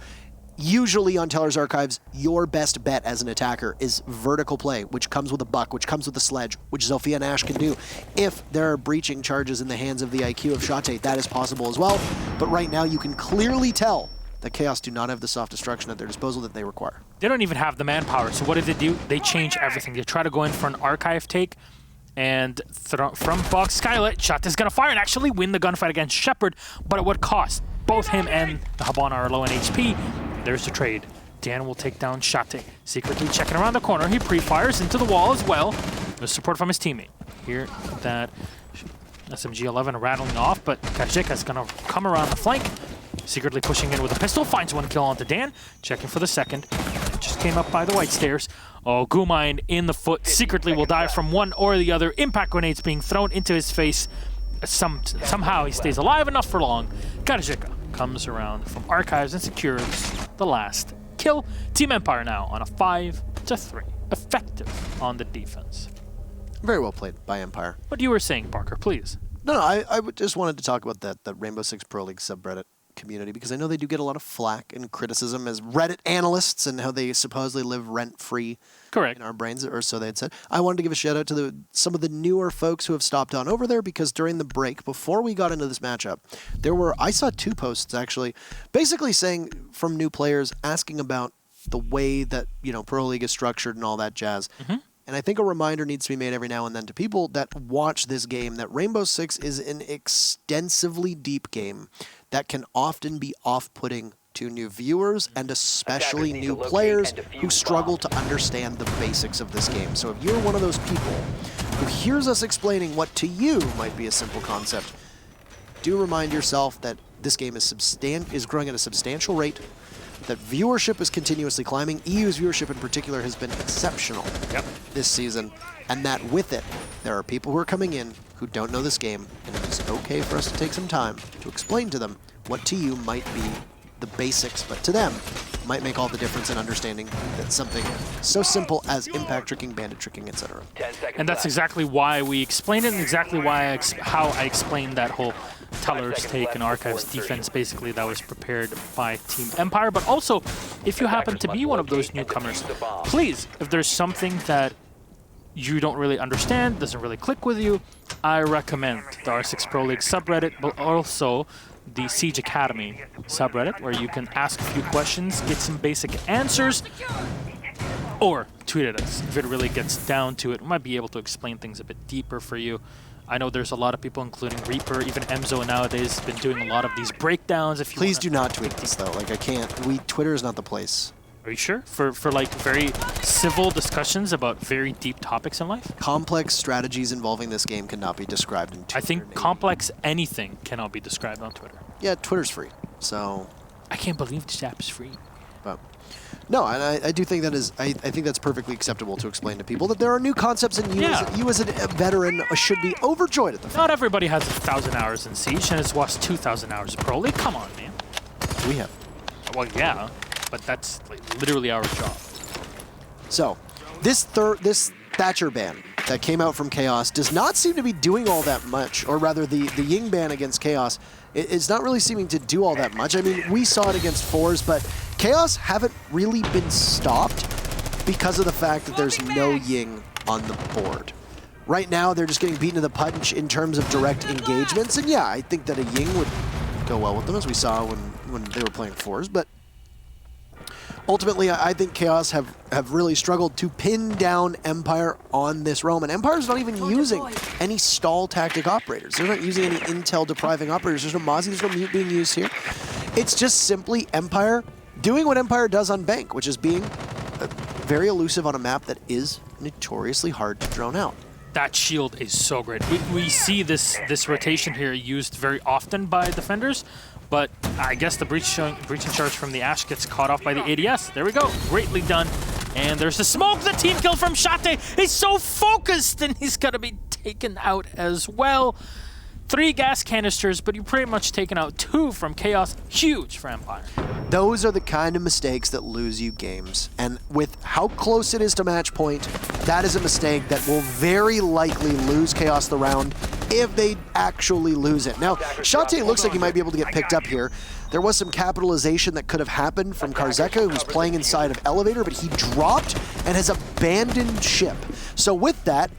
Usually on Teller's Archives, your best bet as an attacker is vertical play, which comes with a buck, which comes with a sledge, which Zofia and Ash can do. If there are breaching charges in the hands of the IQ of Shate, that is possible as well. But right now, you can clearly tell that Chaos do not have the soft destruction at their disposal that they require. They don't even have the manpower, so what do? They change everything. They try to go in for an archive take, and from Box Skylight, Shate is going to fire and actually win the gunfight against Shepard, but at what cost? Both him and the Habana are low in HP. There's the trade. Dan will take down Shate. Secretly checking around the corner. He pre-fires into the wall as well. With support from his teammate. Here, that SMG-11 rattling off, but Kajika is going to come around the flank. Secretly pushing in with a pistol. Finds one kill onto Dan. Checking for the second. Just came up by the white stairs. Oh, Gumine in the foot. Secretly will die from one or the other. Impact grenades being thrown into his face. Somehow he stays alive enough for long. Kajika comes around from Archives and secures the last kill. Team Empire now on a 5-3. Effective on the defense. Very well played by Empire. What you were saying, Parker, please. No, I just wanted to talk about that Rainbow Six Pro League subreddit community, because I know they do get a lot of flack and criticism as Reddit analysts and how they supposedly live rent-free Correct. in our brains, or so they had said. I wanted to give a shout out to some of the newer folks who have stopped on over there, because during the break, before we got into this matchup, I saw 2 posts actually, basically saying from new players, asking about the way that, Pro League is structured and all that jazz. Mm-hmm. And I think a reminder needs to be made every now and then to people that watch this game that Rainbow Six is an extensively deep game that can often be off-putting to new viewers and especially new players who struggle to understand the basics of this game. So if you're one of those people who hears us explaining what to you might be a simple concept, do remind yourself that this game is growing at a substantial rate, that viewership is continuously climbing. EU's viewership in particular has been exceptional this season, and that with it, there are people who are coming in who don't know this game, and it is okay for us to take some time to explain to them what to you might be the basics, but to them might make all the difference in understanding that something so simple as impact tricking, bandit tricking, etc. 10 seconds And that's left. exactly why we explained it, and exactly why how I explained that whole Teller's take and Archives defense, basically, that was prepared by Team Empire. But also, if you happen to be one of those newcomers, please, if there's something that you don't really understand, doesn't really click with you, I recommend the R6 Pro League subreddit, but also the Siege Academy subreddit, where you can ask a few questions, get some basic answers, or tweet at us. If it really gets down to it, we might be able to explain things a bit deeper for you. I know there's a lot of people, including Reaper, even Emzo nowadays, been doing a lot of these breakdowns. If you Please do not tweet this, though. Like, I can't. Twitter is not the place. Are you sure? For like very civil discussions about very deep topics in life? Complex strategies involving this game cannot be described in Twitter. I think complex anything cannot be described on Twitter. Yeah, Twitter's free, so. I can't believe this app is free. But no, and I do think that is. I think that's perfectly acceptable to explain to people that there are new concepts, and you as a veteran should be overjoyed at the fact. Not everybody has 1,000 hours in Siege and has watched 2,000 hours of Pro League. Come on, man. We have. Well, yeah, but that's like literally our job. So, this Thatcher ban that came out from Chaos does not seem to be doing all that much, or rather the Ying ban against Chaos it's not really seeming to do all that much. I mean, we saw it against Fours, but Chaos haven't really been stopped because of the fact that there's no Ying on the board. Right now, they're just getting beaten to the punch in terms of direct engagements, and yeah, I think that a Ying would go well with them, as we saw when they were playing Fours, but ultimately, I think Chaos have really struggled to pin down Empire on this realm, and Empire's not even using any stall tactic operators. They're not using any intel depriving operators. There's no Mozzie, there's no Mute being used here. It's just simply Empire doing what Empire does on Bank, which is being very elusive on a map that is notoriously hard to drone out. That shield is so great. We see this rotation here used very often by defenders, but I guess the breaching charge from the Ash gets caught off by the ADS. There we go. Greatly done. And there's the smoke. The team kill from Shate. He's so focused, and he's going to be taken out as well. 3 gas canisters, but you've pretty much taken out 2 from Chaos. Huge for Empire. Those are the kind of mistakes that lose you games. And with how close it is to match point, that is a mistake that will very likely lose Chaos the round if they actually lose it. Now, Shate looks like he might be able to get picked up here. There was some capitalization that could have happened from Karzeka, who's playing inside of Elevator, but he dropped and has abandoned ship. So with that,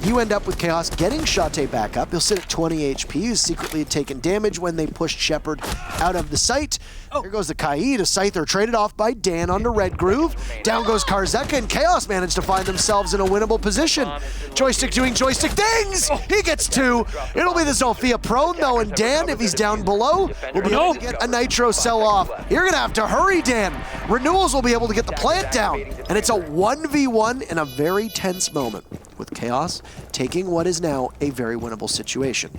you end up with Chaos getting Shate back up. He'll sit at 20 HP. He's secretly taken damage when they pushed Shepard out of the site. Here goes the Kai to Scyther, traded off by Dan onto Red Groove. Down goes Karzeka, and Chaos managed to find themselves in a winnable position. Joystick doing joystick things! He gets 2. It'll be the Zofia prone, though, and Dan, if he's down below, will be able to get a Nitro sell-off. You're going to have to hurry, Dan. Renewals will be able to get the plant down, and it's a 1v1 in a very tense moment, with Chaos taking what is now a very winnable situation.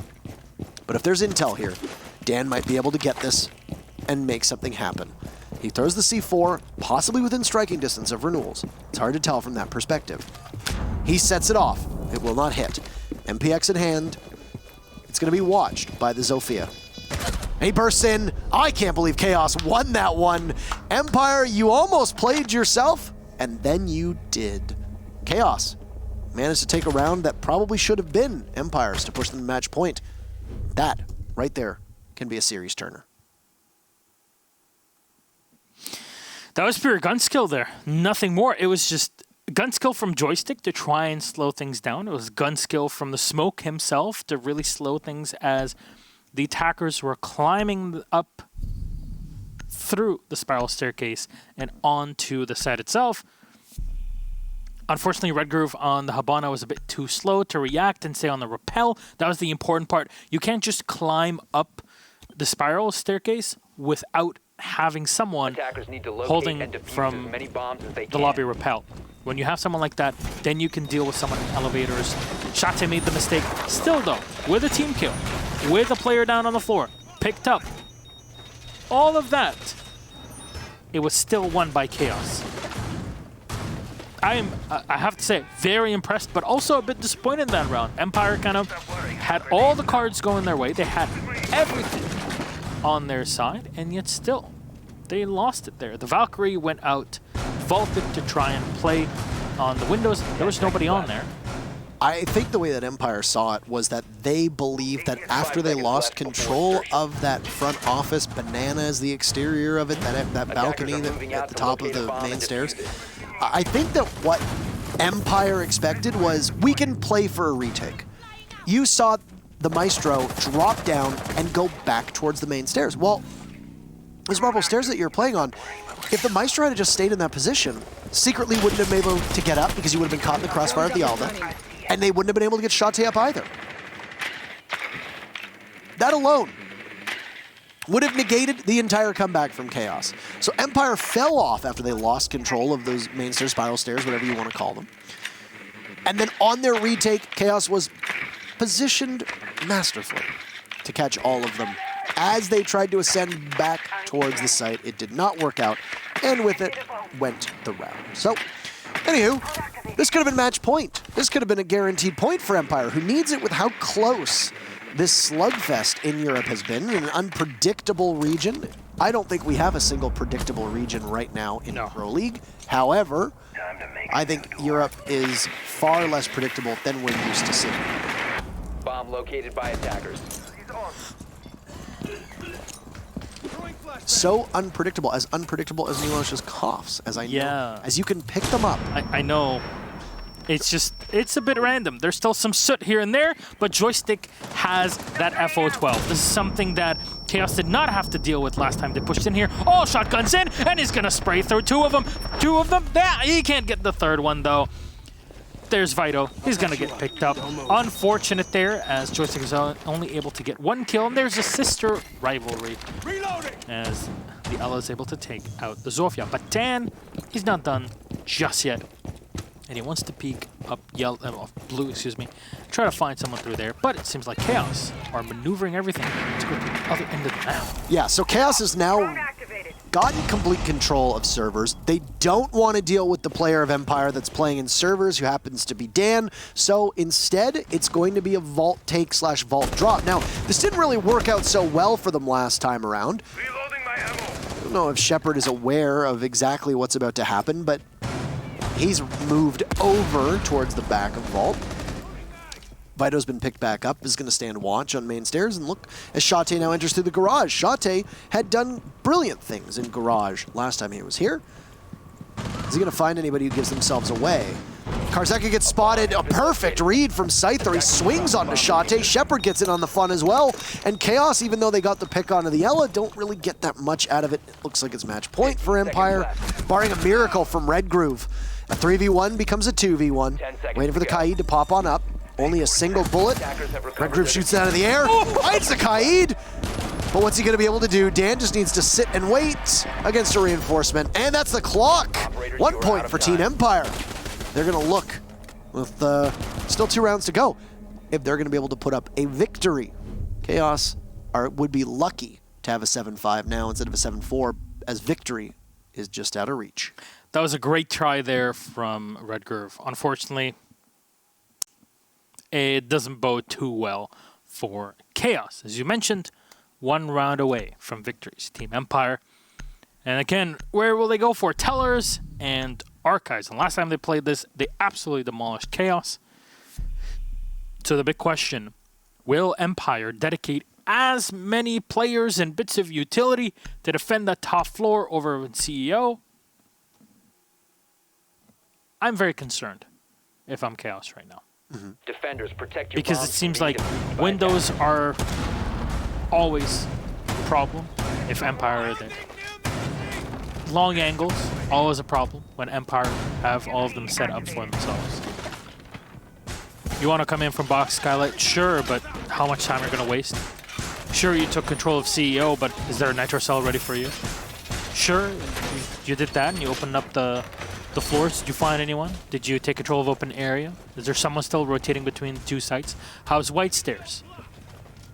But if there's intel here, Dan might be able to get this and make something happen. He throws the C4, possibly within striking distance of Renewals. It's hard to tell from that perspective. He sets it off. It will not hit. MPX in hand. It's going to be watched by the Zofia. And he bursts in. I can't believe Chaos won that one. Empire, you almost played yourself, and then you did. Chaos managed to take a round that probably should have been Empire's to push them to match point. That, right there, can be a series turner. That was pure gun skill there. Nothing more. It was just gun skill from Joystick to try and slow things down. It was gun skill from the Smoke himself to really slow things as the attackers were climbing up through the spiral staircase and onto the site itself. Unfortunately, Red Groove on the Habana was a bit too slow to react and stay on the rappel. That was the important part. You can't just climb up the spiral staircase without having someone holding from the lobby rappel. When you have someone like that, then you can deal with someone in elevators. Shate made the mistake. Still though, with a team kill, with a player down on the floor, picked up all of that, it was still won by Chaos. I have to say, very impressed, but also a bit disappointed in that round. Empire kind of had all the cards going their way. They had everything on their side, and yet still, they lost it there. The Valkyrie went out, vaulted to try and play on the windows. There was nobody on there. I think the way that Empire saw it was that they believed that after they lost control of that front office, banana is the exterior of it, that balcony at the top of the main stairs. I think that what Empire expected was, we can play for a retake. You saw the Maestro drop down and go back towards the main stairs. Well, those marble stairs that you're playing on, if the Maestro had just stayed in that position, secretly wouldn't have been able to get up because you would have been caught in the crossfire of the Alda, and they wouldn't have been able to get Shate up either. That alone would have negated the entire comeback from Chaos. So Empire fell off after they lost control of those main stairs, spiral stairs, whatever you want to call them. And then on their retake, Chaos was positioned masterfully to catch all of them. As they tried to ascend back towards the site, it did not work out, and with it went the round. So, anywho, this could have been match point. This could have been a guaranteed point for Empire, who needs it with how close this slugfest in Europe has been, in an unpredictable region. I don't think we have a single predictable region right now in Pro League. However, I think Europe is far less predictable than we're used to seeing. Bomb located by attackers. So unpredictable as Milosh's coughs, as I know. As you can pick them up. I know. It's a bit random. There's still some soot here and there, but Joystick has that FO12. This is something that Chaos did not have to deal with last time they pushed in here. Oh, shotguns in, and he's gonna spray through two of them. Yeah, he can't get the third one though. There's Vito. He's gonna get picked up. Unfortunate there, as Joystick is only able to get one kill, and there's a sister rivalry as the Ella is able to take out the Zofia. But Dan, he's not done just yet. And he wants to peek up blue, excuse me, try to find someone through there. But it seems like Chaos are maneuvering everything to go to the other end of the map. Yeah, so Chaos has now gotten complete control of servers. They don't want to deal with the player of Empire that's playing in servers, who happens to be Dan. So instead, it's going to be a vault take / vault drop. Now, this didn't really work out so well for them last time around. I don't know if Shepard is aware of exactly what's about to happen, but he's moved over towards the back of Vault. Vito's been picked back up, is going to stand watch on main stairs, and look as Shate now enters through the garage. Shate had done brilliant things in garage last time he was here. Is he going to find anybody who gives themselves away? Karzeka gets spotted, a perfect read from Scyther. He swings onto Shate. Shepard gets in on the fun as well. And Chaos, even though they got the pick onto the Ella, don't really get that much out of it. It looks like it's match point for Empire, barring a miracle from Redgroove. A 3v1 becomes a 2v1. Waiting for the Kaid to pop on up. Only a single bullet. Redgroove shoots it out of the air. Finds the Kaid! But what's he going to be able to do? Dan just needs to sit and wait against a reinforcement. And that's the clock! 1 point for Team Empire. They're going to look with still 2 rounds to go if they're going to be able to put up a victory. Chaos would be lucky to have a 7-5 now instead of a 7-4, as victory is just out of reach. That was a great try there from Redgroove. Unfortunately, it doesn't bode too well for Chaos. As you mentioned, 1 round away from victories. Team Empire. And again, where will they go for? Tellers and Archives. And last time they played this, they absolutely demolished Chaos. So the big question, will Empire dedicate as many players and bits of utility to defend that top floor over CEO? I'm very concerned if I'm Chaos right now. Defenders, protect your because bombs it seems from like being by windows are always a problem if Empire are there. Long angles, always a problem when Empire have all of them set up for themselves. You want to come in from box Skylight? Sure, but how much time are you going to waste? Sure, you took control of CEO, but is there a nitro cell ready for you? Sure, you did that and you opened up the floors. Did you find anyone? Did you take control of open area? Is there someone still rotating between the 2 sites? How's White Stairs?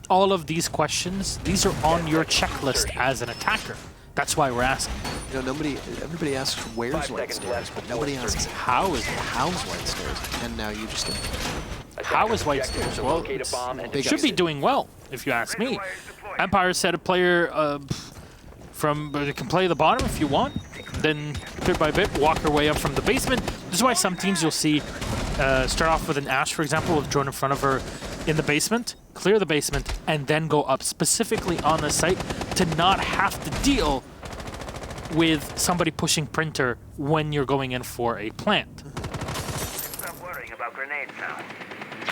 All of these questions, these are on your checklist as an attacker. That's why we're asking. You know, everybody asks where's White Stairs, but nobody asks how's White Stairs. And now you just how is White Stairs? Well, it should be doing well, if you ask me. Empire set a player You can play the bottom if you want, then bit by bit walk your way up from the basement. This is why some teams you'll see start off with an Ashe, for example, with a drone in front of her in the basement, clear the basement, and then go up specifically on the site to not have to deal with somebody pushing printer when you're going in for a plant. Stop worrying about grenades now.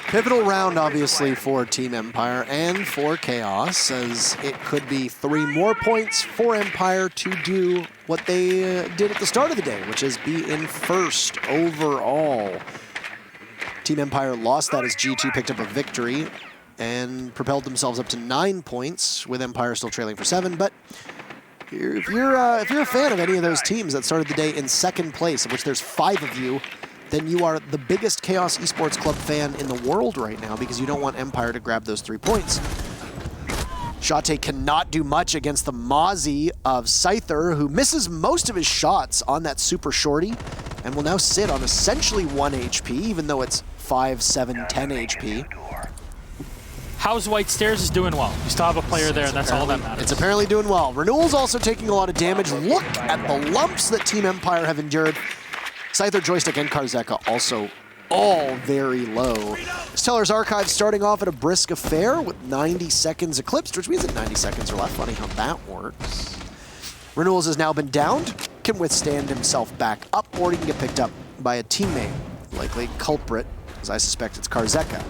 Pivotal round, obviously, for Team Empire and for Chaos, as it could be 3 more points for Empire to do what they did at the start of the day, which is be in first overall. Team Empire lost that as G2 picked up a victory and propelled themselves up to 9 points, with Empire still trailing for 7. But if you're a fan of any of those teams that started the day in second place, of which there's 5 of you, then you are the biggest Chaos Esports Club fan in the world right now, because you don't want Empire to grab those 3 points. Shate cannot do much against the Mozzie of Scyther, who misses most of his shots on that super shorty, and will now sit on essentially 1 HP, even though it's 5, 7, 10 HP. How's White Stairs is doing well. You still have a player there, and that's all that matters. It's apparently doing well. Renewal's also taking a lot of damage. Look at the lumps that Team Empire have endured. Scyther, Joystick, and Karzeka also all very low. Stellar's Archive starting off at a brisk affair with 90 seconds eclipsed, which means that 90 seconds are left. Funny how that works. Renewals has now been downed, can withstand himself back up, or he can get picked up by a teammate, likely culprit, as I suspect it's Karzeka.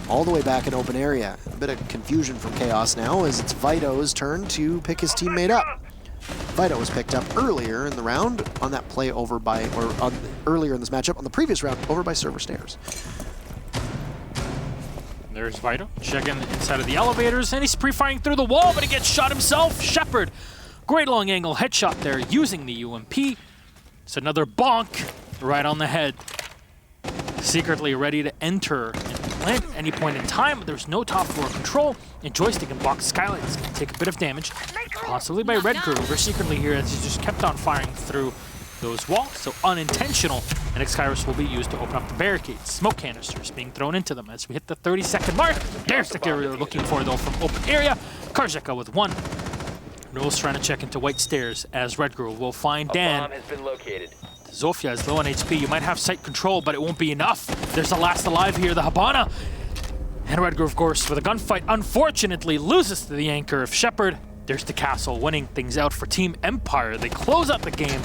All the way back in open area. A bit of confusion from Chaos now, as it's Vito's turn to pick his teammate up. Vito was picked up earlier in the round on that play over by, earlier in this matchup on the previous round, over by Server Stairs. There's Vito checking inside of the elevators, and he's pre-firing through the wall, but he gets shot himself. Shepard, great long angle headshot there using the UMP. It's another bonk right on the head. Secretly ready to enter and plant at any point in time, but there's no top floor control, and Joystick and Box Skylight is going to take a bit of damage, possibly by Red Crew. We're secretly here as he just kept on firing through those walls, so unintentional, and Xkyrus will be used to open up the barricades. Smoke canisters being thrown into them as we hit the 30-second mark. There's the carry we're looking for, though, from open area. Karzeka with 1. Knowles trying to check into White Stairs as Red Crew will find Dan. A bomb has been located. Zofia is low on HP. You might have site control, but it won't be enough. There's the last alive here, the Habana. And Red Crew, of course, with a gunfight, unfortunately loses to the anchor of Shepard. There's the castle winning things out for Team Empire. They close out the game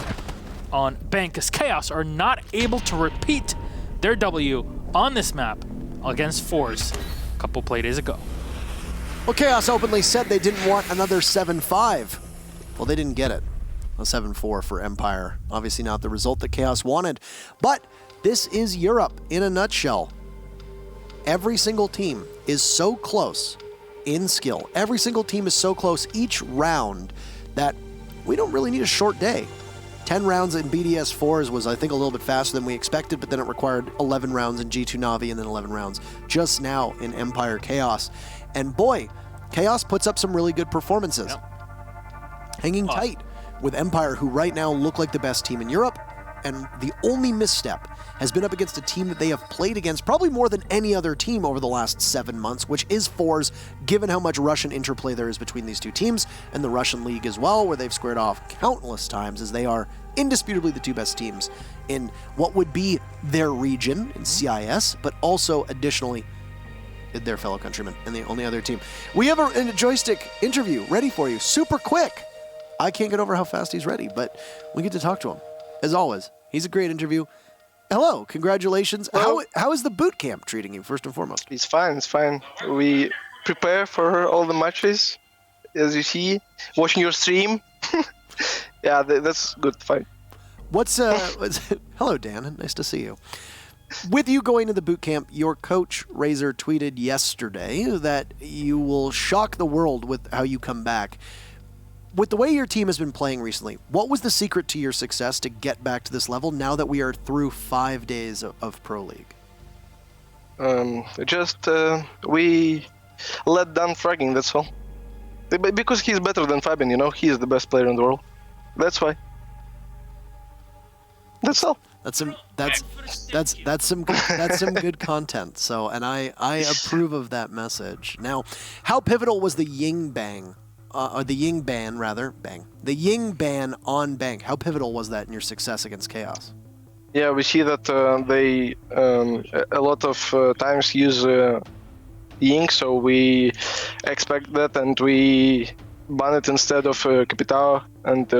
on bank as Chaos are not able to repeat their W on this map against Fours a couple play days ago. Well, Chaos openly said they didn't want another 7-5. Well, they didn't get it. A 7-4 for Empire. Obviously not the result that Chaos wanted. But this is Europe in a nutshell. Every single team is so close in skill. Every single team is so close each round that we don't really need a short day. 10 rounds in BDS 4s was, I think, a little bit faster than we expected, but then it required 11 rounds in G2 Na'Vi and then 11 rounds just now in Empire Chaos. And boy, Chaos puts up some really good performances. Yep. Hanging tight with Empire, who right now look like the best team in Europe, and the only misstep has been up against a team that they have played against probably more than any other team over the last 7 months, which is Fours, given how much Russian interplay there is between these two teams, and the Russian League as well, where they've squared off countless times, as they are indisputably the 2 best teams in what would be their region in CIS, but also additionally their fellow countrymen and the only other team. We have a Joystick interview ready for you, super quick. I can't get over how fast he's ready, but we get to talk to him. As always, he's a great interview. Hello, congratulations. How is the boot camp treating you, first and foremost? It's fine, it's fine. We prepare for all the matches, as you see, watching your stream. Yeah, that's good, fine. Hello, Dan, nice to see you. With you going to the boot camp, your coach, Razor, tweeted yesterday that you will shock the world with how you come back. With the way your team has been playing recently, what was the secret to your success to get back to this level now that we are through 5 days of Pro League? We let down fragging, that's all. Because he's better than Fabian, you know? He is the best player in the world. That's why. That's all. That's some good content. So, and I approve of that message. Now, how pivotal was the Ying Bang or the Ying ban rather, the Ying ban on Bank. How pivotal was that in your success against Chaos? Yeah, we see that they a lot of times use Ying, so we expect that, and we ban it instead of Capitao, and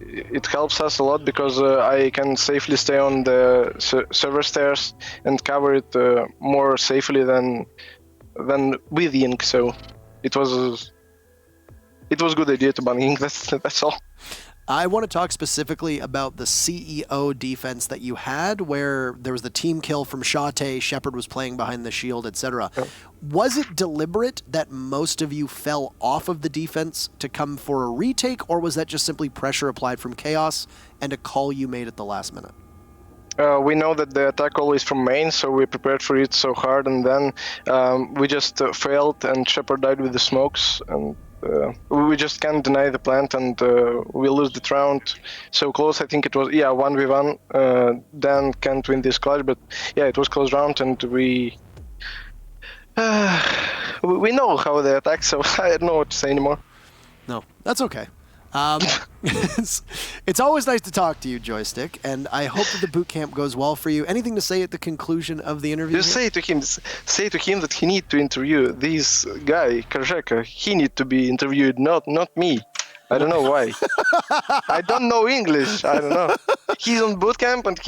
it helps us a lot because I can safely stay on the server stairs and cover it more safely than with Ying. So it was a good idea to ban Ying. That's all. I want to talk specifically about the CEO defense that you had, where there was the team kill from Shate, Shepard was playing behind the shield, etc. Yeah. Was it deliberate that most of you fell off of the defense to come for a retake, or was that just simply pressure applied from Chaos and a call you made at the last minute? We know that the attack always from main, so we prepared for it so hard, and then we just failed, and Shepard died with the smokes, and we just can't deny the plant, and we lose the round so close. I think it was 1v1. Dan can't win this clutch, but yeah, it was close round, and we know how they attack, so I don't know what to say anymore. No, that's okay. It's always nice to talk to you, Joystick, and I hope that the boot camp goes well for you. Anything to say at the conclusion of the interview? Just say to him that he need to interview this guy, Karjeka. He need to be interviewed, not me. I don't know why. I don't know English. I don't know. He's on boot camp, and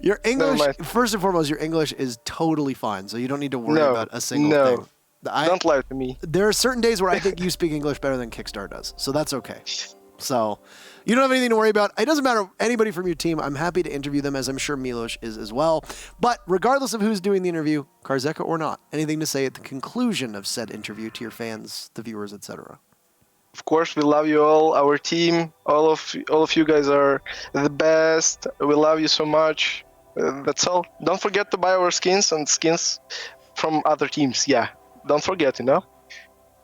Your English, mind. first and foremost, your English is totally fine, so you don't need to worry about a single thing. Don't lie to me. There are certain days where I think you speak English better than Kickstar does, so that's okay. So you don't have anything to worry about. It doesn't matter anybody from your team. I'm happy to interview them, as I'm sure Milos is as well. But regardless of who's doing the interview, Karzeka or not, anything to say at the conclusion of said interview to your fans, the viewers, etc.? Of course, we love you all. Our team, all of you guys are the best. We love you so much. That's all. Don't forget to buy our skins and skins from other teams. Yeah. Don't forget, There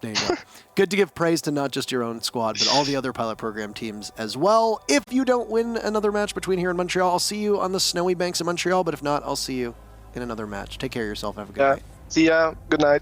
you go. Good to give praise to not just your own squad, but all the other pilot program teams as well. If you don't win another match between here and Montreal, I'll see you on the snowy banks of Montreal, but if not, I'll see you in another match. Take care of yourself. Have a good night. See ya. Good night.